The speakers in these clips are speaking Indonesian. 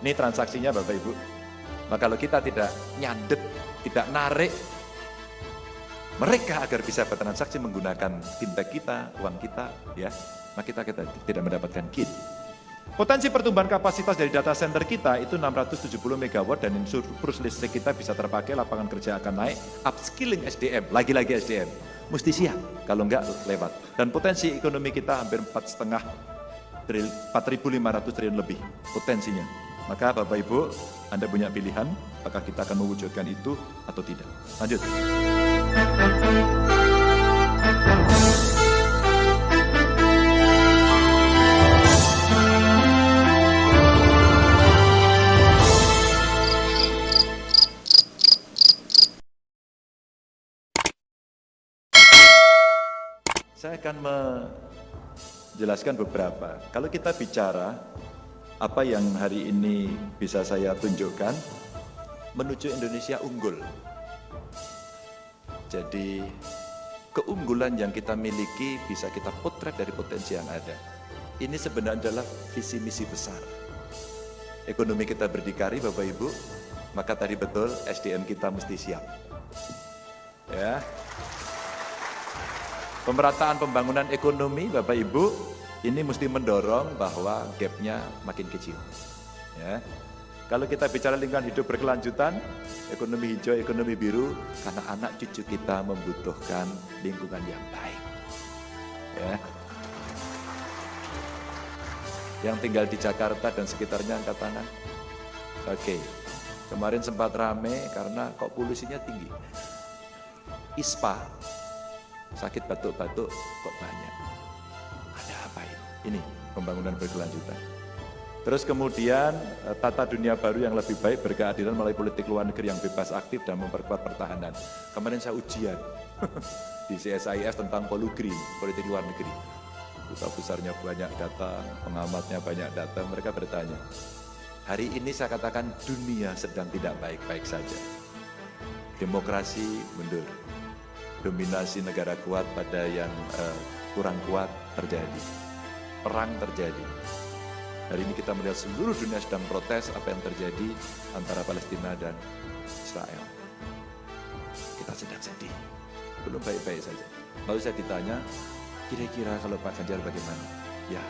Ini transaksinya Bapak Ibu. Maka kalau kita tidak nyadet, tidak narik mereka agar bisa bertransaksi menggunakan fintech kita, uang kita, ya, maka kita tidak mendapatkan KIT. Potensi pertumbuhan kapasitas dari data center kita itu 670 MW dan surplus listrik kita bisa terpakai, lapangan kerja akan naik, upskilling SDM, lagi-lagi SDM, mesti siap, kalau enggak lewat. Dan potensi ekonomi kita hampir 4,5 triliun lebih potensinya. Maka Bapak Ibu, Anda punya pilihan, apakah kita akan mewujudkan itu atau tidak. Lanjut. Saya akan menjelaskan beberapa. Kalau kita bicara apa yang hari ini bisa saya tunjukkan, menuju Indonesia unggul. Jadi keunggulan yang kita miliki bisa kita potret dari potensi yang ada. Ini sebenarnya adalah visi misi besar. Ekonomi kita berdikari Bapak Ibu, maka tadi betul SDM kita mesti siap. Ya. Pemerataan pembangunan ekonomi Bapak Ibu, ini mesti mendorong bahwa gap-nya makin kecil. Ya. Kalau kita bicara lingkungan hidup berkelanjutan, ekonomi hijau, ekonomi biru, karena anak cucu kita membutuhkan lingkungan yang baik. Ya. Yang tinggal di Jakarta dan sekitarnya angkat tangan. Oke, kemarin sempat rame karena kok polusinya tinggi. ISPA, sakit batuk-batuk kok banyak. Ada apa ini? Ini pembangunan berkelanjutan. Terus kemudian tata dunia baru yang lebih baik berkeadilan melalui politik luar negeri yang bebas aktif dan memperkuat pertahanan. Kemarin saya ujian di CSIS tentang Polugri, politik luar negeri. Duta besarnya banyak datang, pengamatnya banyak datang, mereka bertanya. Hari ini saya katakan dunia sedang tidak baik-baik saja. Demokrasi mundur. Dominasi negara kuat pada yang kurang kuat terjadi. Perang terjadi. Hari ini kita melihat seluruh dunia sedang protes apa yang terjadi antara Palestina dan Israel. Kita sedang sedih, belum baik-baik saja. Lalu saya ditanya, kira-kira kalau Pak Ganjar bagaimana? Ya,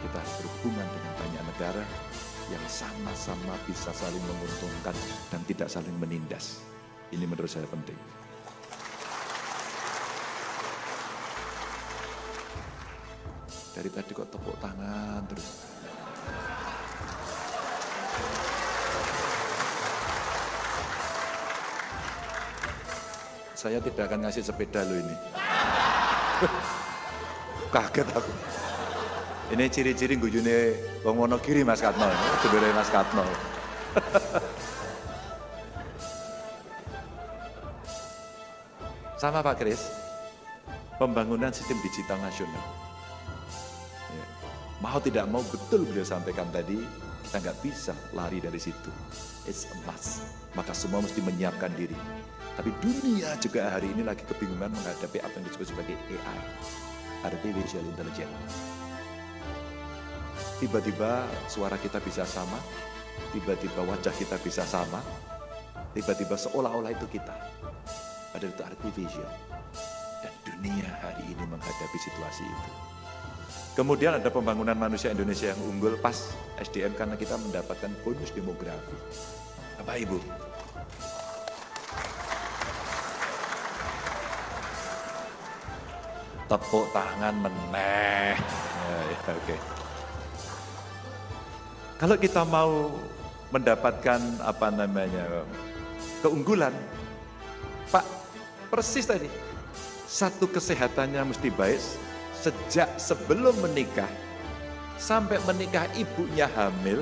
kita harus berhubungan dengan banyak negara yang sama-sama bisa saling menguntungkan dan tidak saling menindas. Ini menurut saya penting. Dari tadi kok tepuk tangan terus. Saya tidak akan ngasih sepeda lo ini. Kaget aku. Ini ciri-ciri guyune wong Wonogiri Mas Katno. Sedulure Mas Katno. Sama Pak Kris. Pembangunan sistem digital nasional. Ya. Mau tidak mau betul beliau sampaikan tadi, kita nggak bisa lari dari situ. It's a must. Maka semua mesti menyiapkan diri. Tapi dunia juga hari ini lagi kebingungan menghadapi apa yang disebut sebagai AI, Artificial Intelligence. Tiba-tiba suara kita bisa sama, tiba-tiba wajah kita bisa sama, tiba-tiba seolah-olah itu kita. Padahal itu artificial. Dan dunia hari ini menghadapi situasi itu. Kemudian ada pembangunan manusia Indonesia yang unggul pas SDM karena kita mendapatkan bonus demografi. Bapak Ibu, tepuk tangan meneh. Ya, oke. Kalau kita mau mendapatkan keunggulan, Pak, persis tadi. Satu, kesehatannya mesti baik sejak sebelum menikah sampai menikah, ibunya hamil,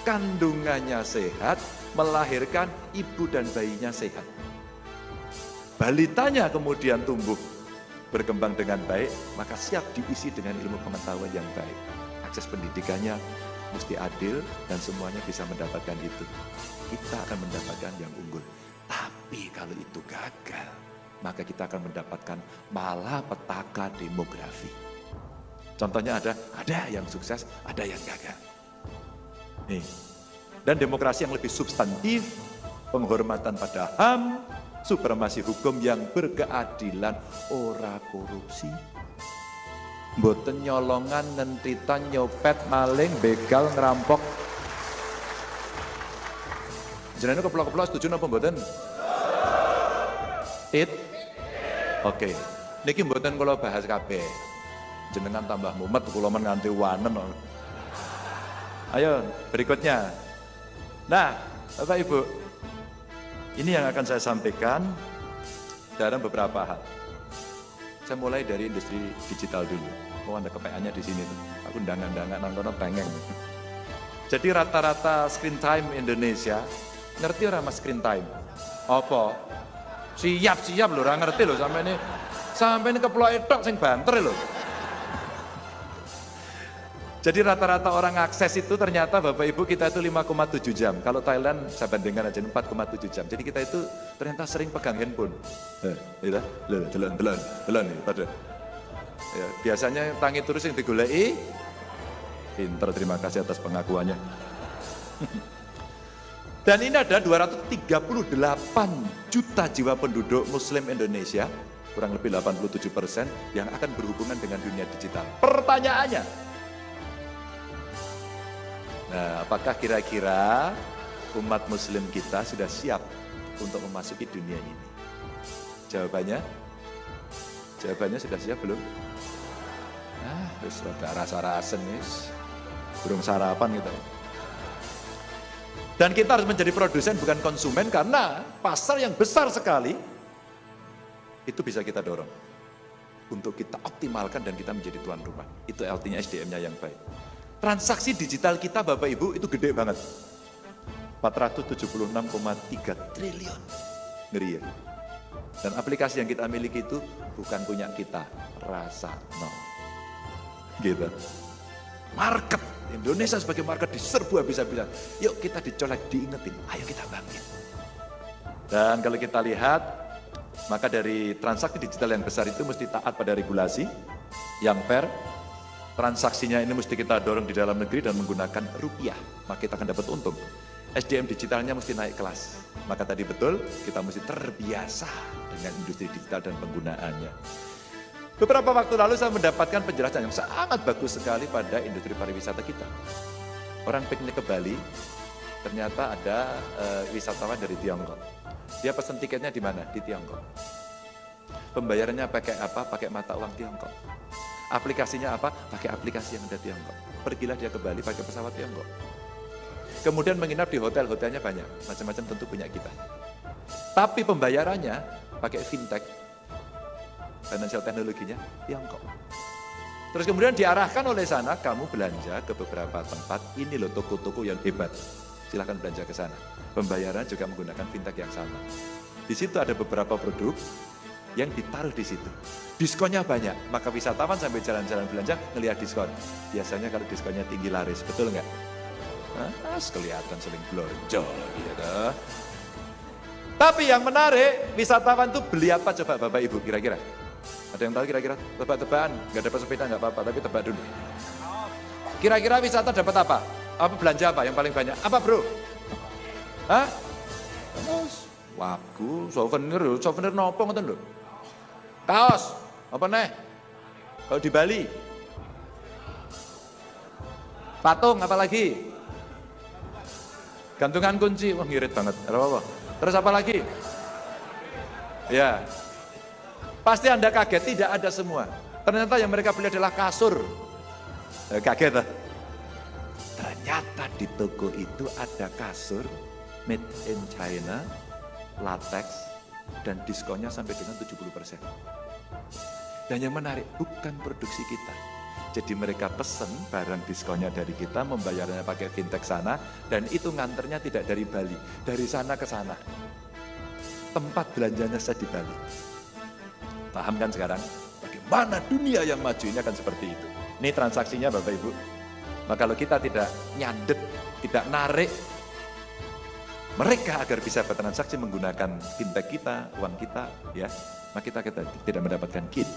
kandungannya sehat, melahirkan ibu dan bayinya sehat. Balitanya kemudian tumbuh berkembang dengan baik, maka siap diisi dengan ilmu pengetahuan yang baik. Akses pendidikannya mesti adil dan semuanya bisa mendapatkan itu. Kita akan mendapatkan yang unggul. Tapi kalau itu gagal, maka kita akan mendapatkan malapetaka demografi. Contohnya ada yang sukses, ada yang gagal. Nih, Dan demokrasi yang lebih substantif, penghormatan pada HAM, supremasi hukum yang berkeadilan, ora korupsi. Mboten nyolongan, nentitan, nyopet, maling, begal, ngerampok. Jenengan keplok-keplok setuju napa mboten? Oke. Niki mboten kula bahas kabeh. Jenengan tambah mumet kula men nganti wanen. Ayo, berikutnya. Nah, Bapak Ibu, ini yang akan saya sampaikan dalam beberapa hal. Saya mulai dari industri digital dulu. Oh, ada kepeannya di sini tuh. Aku ndangan-ndangan nangkono pengen. Jadi rata-rata screen time Indonesia, ngerti orang mas screen time? Apa? Siap lho, ora ngerti lho sampai ini keplok tok sing banter lho. Jadi rata-rata orang akses itu ternyata Bapak Ibu kita itu 5,7 jam. Kalau Thailand saya bandingkan aja 4,7 jam. Jadi kita itu ternyata sering pegang handphone. Gitu. Delon pada. Ya, biasanya tangi terus yang digoleki. Pinter, terima kasih atas pengakuannya. Dan ini ada 238 juta jiwa penduduk Muslim Indonesia, kurang lebih 87% yang akan berhubungan dengan dunia digital. Pertanyaannya, nah, apakah kira-kira umat Muslim kita sudah siap untuk memasuki dunia ini? Jawabannya sudah siap belum? Terus rasa-rasa nih, burung sarapan gitu. Dan kita harus menjadi produsen bukan konsumen karena pasar yang besar sekali itu bisa kita dorong untuk kita optimalkan dan kita menjadi tuan rumah. Itu artinya SDM-nya yang baik. Transaksi digital kita Bapak Ibu itu gede banget. 476,3 triliun. Ngeri ya. Dan aplikasi yang kita miliki itu bukan punya kita, Rasano. Gitu. Market Indonesia sebagai market diserbu habis-habisan. Yuk kita dicolek, diingetin, ayo kita bangkit. Dan kalau kita lihat, maka dari transaksi digital yang besar itu mesti taat pada regulasi yang fair. Transaksinya ini mesti kita dorong di dalam negeri dan menggunakan rupiah, maka kita akan dapat untung. SDM digitalnya mesti naik kelas. Maka tadi betul, kita mesti terbiasa dengan industri digital dan penggunaannya. Beberapa waktu lalu saya mendapatkan penjelasan yang sangat bagus sekali pada industri pariwisata kita. Orang piknik ke Bali, ternyata ada wisatawan dari Tiongkok. Dia pesan tiketnya di mana? Di Tiongkok. Pembayarannya pakai apa? Pakai mata uang Tiongkok. Aplikasinya apa? Pakai aplikasi yang ada Tiongkok. Pergilah dia ke Bali pakai pesawat Tiongkok. Kemudian menginap di hotel-hotelnya banyak, macam-macam tentu punya kita. Tapi pembayarannya pakai fintech, financial teknologinya Tiongkok. Terus kemudian diarahkan oleh sana, kamu belanja ke beberapa tempat, ini loh toko-toko yang hebat. Silahkan belanja ke sana. Pembayaran juga menggunakan fintech yang sama. Di situ ada beberapa produk yang ditaruh di situ. Diskonnya banyak, maka wisatawan sampai jalan-jalan belanja ngelihat diskon. Biasanya kalau diskonnya tinggi laris, betul nggak? Kelihatan sering belanja gitu. Tapi yang menarik, wisatawan tuh beli apa coba Bapak Ibu kira-kira? Ada yang tahu kira-kira? Tebak-tebakan, nggak dapat sepeda nggak apa-apa, tapi tebak dulu. Kira-kira wisata dapat apa? Apa belanja apa yang paling banyak? Apa bro? Hah? Wagu, souvenir nopo ngoten lho. Kaos, apa nih? Kalau di Bali? Patung, apa lagi? Gantungan kunci, wah ngirit banget. Apa? Terus apa lagi? Ya, pasti Anda kaget, tidak ada semua. Ternyata yang mereka beli adalah kasur. Kaget lah. Ternyata di toko itu ada kasur made in China, latex, dan diskonnya sampai dengan 70%. Dan yang menarik, bukan produksi kita. Jadi mereka pesen barang diskonnya dari kita, membayarnya pakai fintech sana, dan itu nganternya tidak dari Bali, dari sana ke sana. Tempat belanjanya saya di Bali. Paham kan sekarang? Bagaimana dunia yang maju ini akan seperti itu. Ini transaksinya Bapak Ibu. Maka kalau kita tidak nyandet, tidak narik mereka agar bisa bertransaksi menggunakan fintech kita, uang kita, ya, maka kita tidak mendapatkan KIN.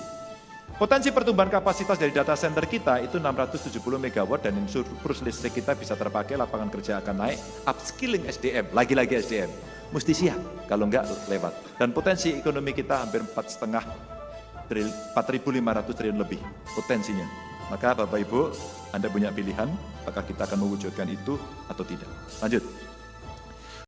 Potensi pertumbuhan kapasitas dari data center kita itu 670 MW dan surplus listrik kita bisa terpakai, lapangan kerja akan naik, upskilling SDM, lagi-lagi SDM. Mesti siap, kalau enggak lewat. Dan potensi ekonomi kita hampir 4,5 triliun lebih potensinya. Maka Bapak Ibu, Anda punya pilihan, apakah kita akan mewujudkan itu atau tidak. Lanjut.